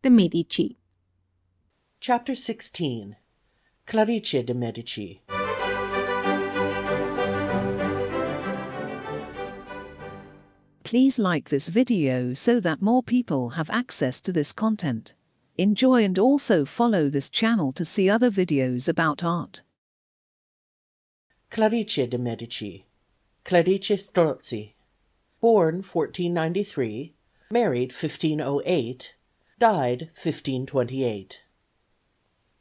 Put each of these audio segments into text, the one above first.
the Medici. Chapter 16. Clarice de Medici. Please like this video so that more people have access to this content. Enjoy and also follow this channel to see other videos about art. Clarice de Medici. Clarice Strozzi. Born 1493, married 1508, died 1528.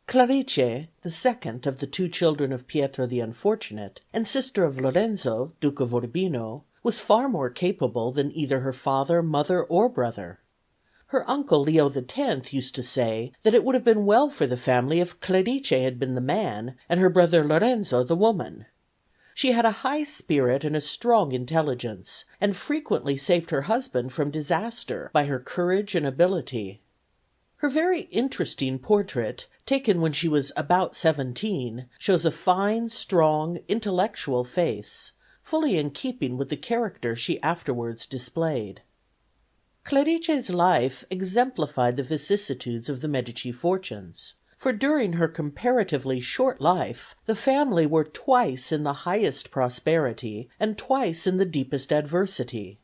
Clarice, the second of the two children of Piero the Unfortunate, and sister of Lorenzo, Duke of Urbino, was far more capable than either her father, mother, or brother. Her uncle Leo X used to say that it would have been well for the family if Clarice had been the man and her brother Lorenzo the woman. She had a high spirit and a strong intelligence, and frequently saved her husband from disaster by her courage and ability. Her very interesting portrait, taken when she was about 17, shows a fine, strong, intellectual face, fully in keeping with the character she afterwards displayed. Clarice's life exemplified the vicissitudes of the Medici fortunes, for during her comparatively short life the family were twice in the highest prosperity and twice in the deepest adversity.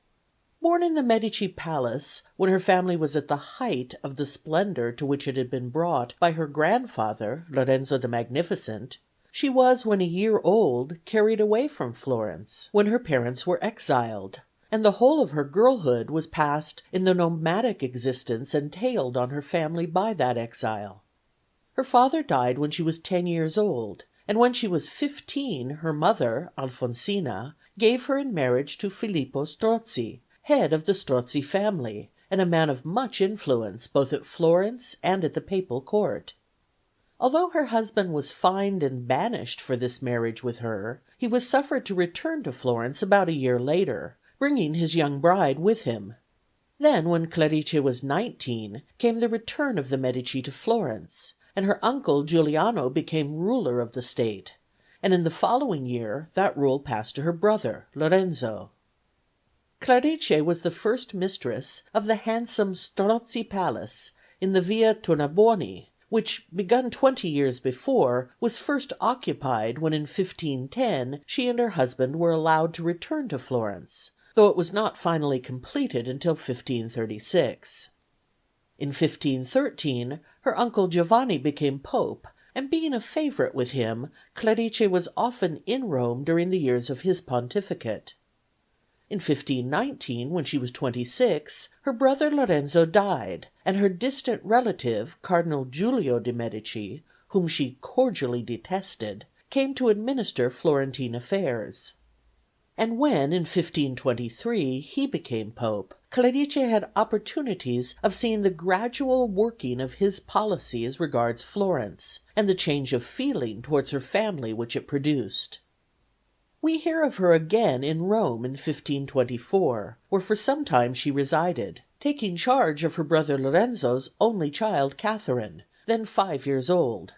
Born in the Medici palace when her family was at the height of the splendor to which it had been brought by her grandfather, Lorenzo the Magnificent, she was when a year old carried away from Florence, when her parents were exiled, and the whole of her girlhood was passed in the nomadic existence entailed on her family by that exile. Her father died when she was 10 years old, and when she was 15 her mother, Alfonsina, gave her in marriage to Filippo Strozzi, head of the Strozzi family, and a man of much influence both at Florence and at the papal court. Although her husband was fined and banished for this marriage with her, he was suffered to return to Florence about a year later, bringing his young bride with him. Then, when Clarice was 19, came the return of the Medici to Florence, and her uncle Giuliano became ruler of the state, and in the following year that rule passed to her brother Lorenzo. Clarice was the first mistress of the handsome Strozzi Palace in the Via Tornabuoni, which, begun 20 years before, was first occupied when in 1510 she and her husband were allowed to return to Florence, though it was not finally completed until 1536. In 1513 her uncle Giovanni became pope, and being a favorite with him, Clarice was often in Rome during the years of his pontificate. In 1519, when she was 26, her brother Lorenzo died, and her distant relative, Cardinal Giulio de Medici, whom she cordially detested, came to administer Florentine affairs. And when, in 1523, he became pope, Clarice had opportunities of seeing the gradual working of his policy as regards Florence, and the change of feeling towards her family which it produced. We hear of her again in Rome in 1524, where for some time she resided, taking charge of her brother Lorenzo's only child Catherine, then 5 years old.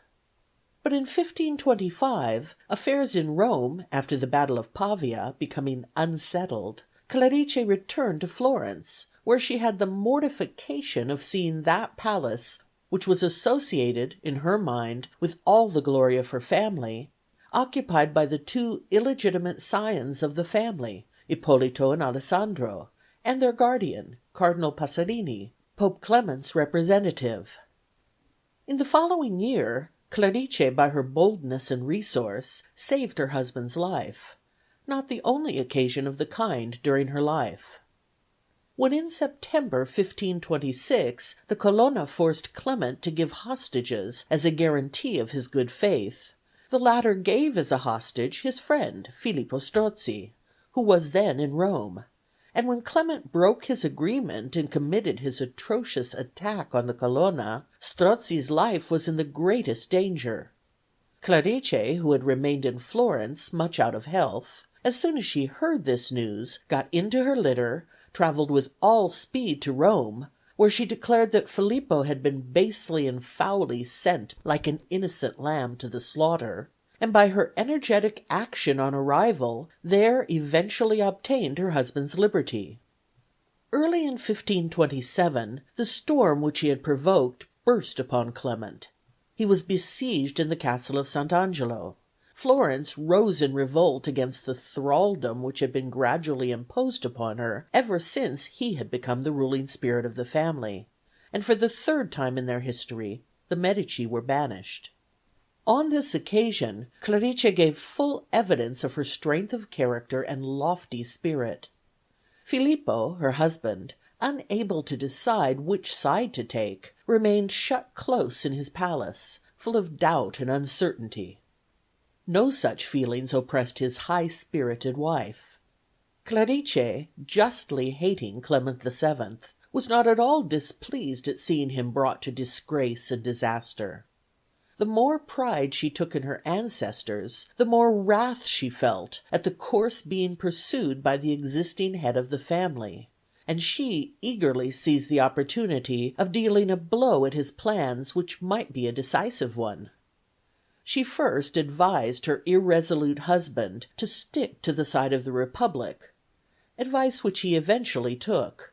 But in 1525, affairs in Rome, after the battle of Pavia, becoming unsettled, Clarice returned to Florence, where she had the mortification of seeing that palace, which was associated, in her mind, with all the glory of her family, occupied by the two illegitimate scions of the family, Ippolito and Alessandro, and their guardian, Cardinal Passerini, Pope Clement's representative. In the following year, Clarice, by her boldness and resource, saved her husband's life, not the only occasion of the kind during her life. When in September 1526 the Colonna forced Clement to give hostages as a guarantee of his good faith, the latter gave as a hostage his friend Filippo Strozzi, who was then in Rome, and when Clement broke his agreement and committed his atrocious attack on the Colonna, Strozzi's life was in the greatest danger. Clarice, who had remained in Florence much out of health, as soon as she heard this news, got into her litter, travelled with all speed to Rome, where she declared that Filippo had been basely and foully sent like an innocent lamb to the slaughter, and by her energetic action on arrival there eventually obtained her husband's liberty. Early in 1527, the storm which he had provoked burst upon Clement. He was besieged in the castle of Sant'Angelo. Florence rose in revolt against the thraldom which had been gradually imposed upon her ever since he had become the ruling spirit of the family, and for the third time in their history the Medici were banished. On this occasion Clarice gave full evidence of her strength of character and lofty spirit. Filippo, her husband, unable to decide which side to take, remained shut close in his palace, full of doubt and uncertainty. No such feelings oppressed his high-spirited wife. Clarice, justly hating Clement VII, was not at all displeased at seeing him brought to disgrace and disaster. The more pride she took in her ancestors, the more wrath she felt at the course being pursued by the existing head of the family, and she eagerly seized the opportunity of dealing a blow at his plans which might be a decisive one. She first advised her irresolute husband to stick to the side of the Republic, advice which he eventually took.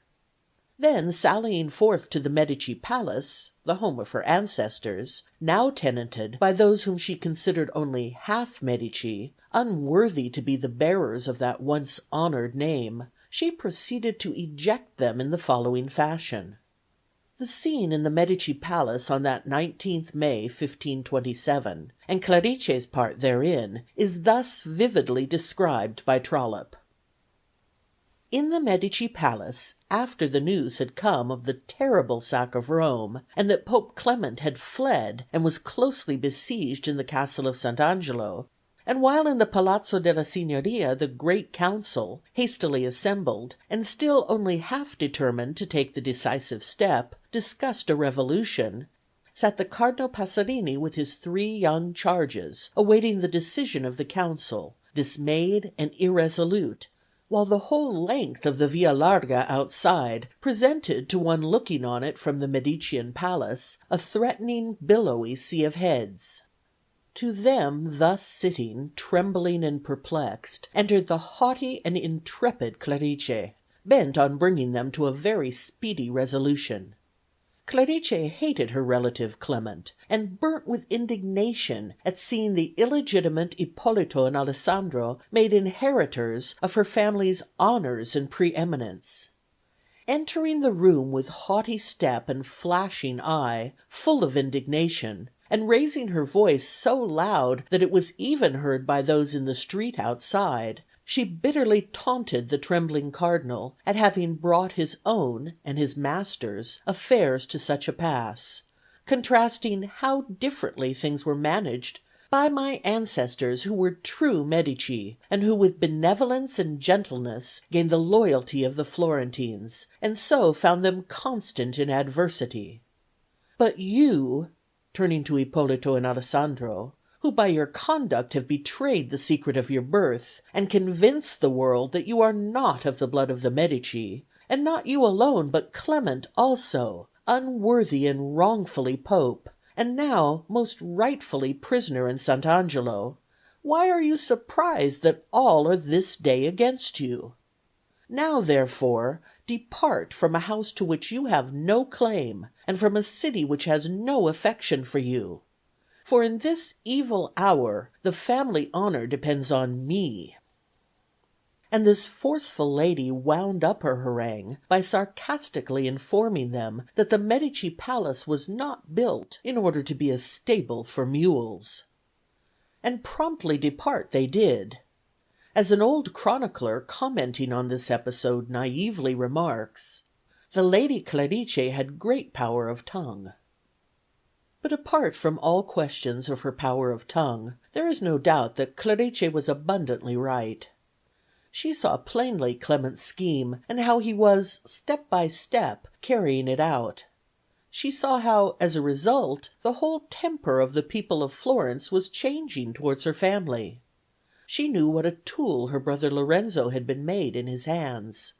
Then sallying forth to the Medici Palace, the home of her ancestors, now tenanted by those whom she considered only half Medici, unworthy to be the bearers of that once honoured name, she proceeded to eject them in the following fashion. The scene in the Medici Palace on that 19th May 1527, and Clarice's part therein, is thus vividly described by Trollope. In the Medici Palace, after the news had come of the terrible sack of Rome, and that Pope Clement had fled and was closely besieged in the castle of Sant'Angelo, and while in the Palazzo della Signoria the Great Council, hastily assembled, and still only half determined to take the decisive step, discussed a revolution, sat the Cardinal Passerini with his 3 young charges, awaiting the decision of the council, dismayed and irresolute, while the whole length of the Via Larga outside presented to one looking on it from the Medicean palace a threatening billowy sea of heads. To them thus sitting, trembling and perplexed, entered the haughty and intrepid Clarice, bent on bringing them to a very speedy resolution. Clarice hated her relative Clement, and burnt with indignation at seeing the illegitimate Ippolito and Alessandro made inheritors of her family's honours and preeminence. Entering the room with haughty step and flashing eye, full of indignation, and raising her voice so loud that it was even heard by those in the street outside, she bitterly taunted the trembling Cardinal at having brought his own and his master's affairs to such a pass, contrasting how differently things were managed by my ancestors who were true Medici, and who with benevolence and gentleness gained the loyalty of the Florentines, and so found them constant in adversity. But you, turning to Ippolito and Alessandro, who by your conduct have betrayed the secret of your birth, and convinced the world that you are not of the blood of the Medici, and not you alone but Clement also, unworthy and wrongfully Pope, and now most rightfully prisoner in Sant'Angelo, why are you surprised that all are this day against you? Now, therefore, depart from a house to which you have no claim, and from a city which has no affection for you. For in this evil hour the family honour depends on me." And this forceful lady wound up her harangue by sarcastically informing them that the Medici Palace was not built in order to be a stable for mules. And promptly depart they did. As an old chronicler commenting on this episode naively remarks, "The Lady Clarice had great power of tongue." But apart from all questions of her power of tongue, there is no doubt that Clarice was abundantly right. She saw plainly Clement's scheme, and how he was, step by step, carrying it out. She saw how, as a result, the whole temper of the people of Florence was changing towards her family. She knew what a tool her brother Lorenzo had been made in his hands.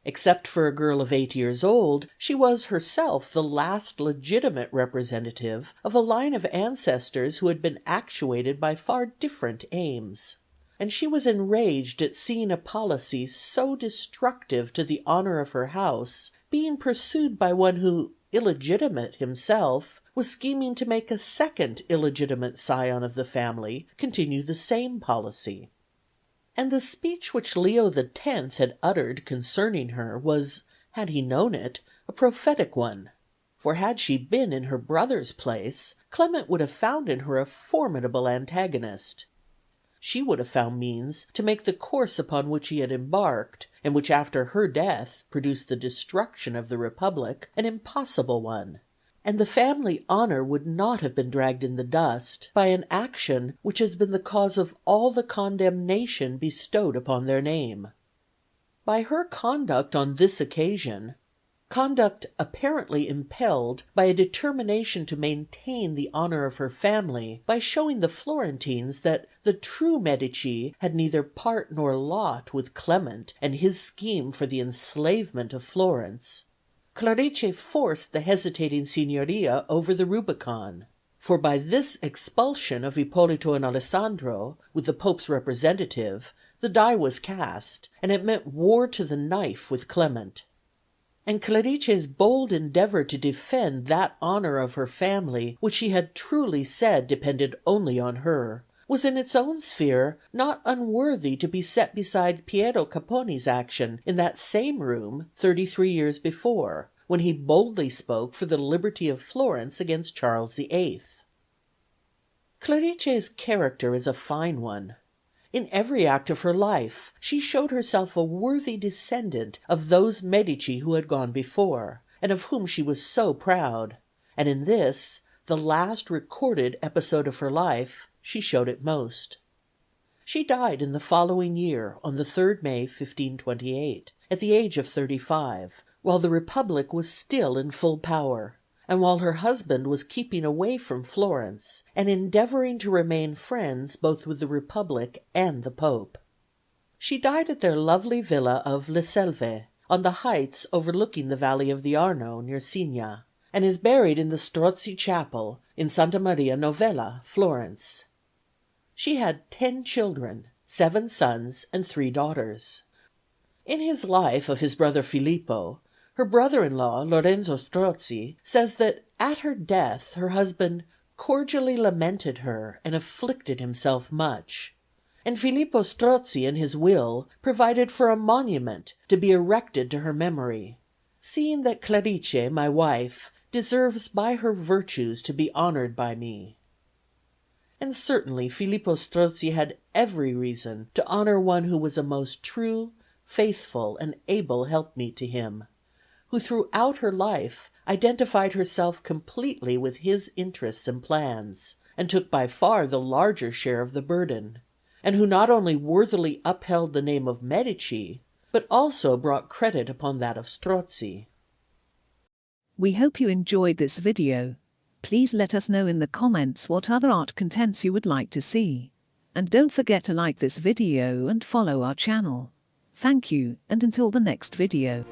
Except for a girl of 8 years old, she was herself the last legitimate representative of a line of ancestors who had been actuated by far different aims. and she was enraged at seeing a policy so destructive to the honor of her house being pursued by one who, illegitimate himself, was scheming to make a second illegitimate scion of the family continue the same policy. And the speech which Leo X had uttered concerning her was, had he known it, a prophetic one. For had she been in her brother's place, Clement would have found in her a formidable antagonist. She would have found means to make the course upon which he had embarked, and which after her death produced the destruction of the Republic, an impossible one, and the family honor would not have been dragged in the dust by an action which has been the cause of all the condemnation bestowed upon their name. By her conduct on this occasion, conduct apparently impelled by a determination to maintain the honor of her family by showing the Florentines that the true Medici had neither part nor lot with Clement and his scheme for the enslavement of Florence, Clarice forced the hesitating Signoria over the Rubicon; for by this expulsion of Ippolito and Alessandro, with the Pope's representative, the die was cast, and it meant war to the knife with Clement. And Clarice's bold endeavor to defend that honor of her family which she had truly said depended only on her, was in its own sphere not unworthy to be set beside Piero Capponi's action in that same room 33 years before, when he boldly spoke for the liberty of Florence against Charles VIII. Clarice's character is a fine one. In every act of her life she showed herself a worthy descendant of those Medici who had gone before, and of whom she was so proud; and in this, the last recorded episode of her life, she showed it most. She died in the following year, on the 3rd May 1528, at the age of 35, while the Republic was still in full power, and while her husband was keeping away from Florence, and endeavoring to remain friends both with the Republic and the Pope. She died at their lovely villa of Le Selve, on the heights overlooking the valley of the Arno, near Signa, and is buried in the Strozzi Chapel in Santa Maria Novella, Florence. She had 10 children, 7 sons and 3 daughters. In his life of his brother Filippo, her brother-in-law, Lorenzo Strozzi, says that at her death her husband cordially lamented her and afflicted himself much, and Filippo Strozzi in his will provided for a monument to be erected to her memory, seeing that Clarice, my wife, deserves by her virtues to be honored by me. And certainly Filippo Strozzi had every reason to honor one who was a most true, faithful, and able helpmeet to him, who throughout her life identified herself completely with his interests and plans, and took by far the larger share of the burden, and who not only worthily upheld the name of Medici, but also brought credit upon that of Strozzi. We hope you enjoyed this video. Please let us know in the comments what other art contents you would like to see. And don't forget to like this video and follow our channel. Thank you, and until the next video.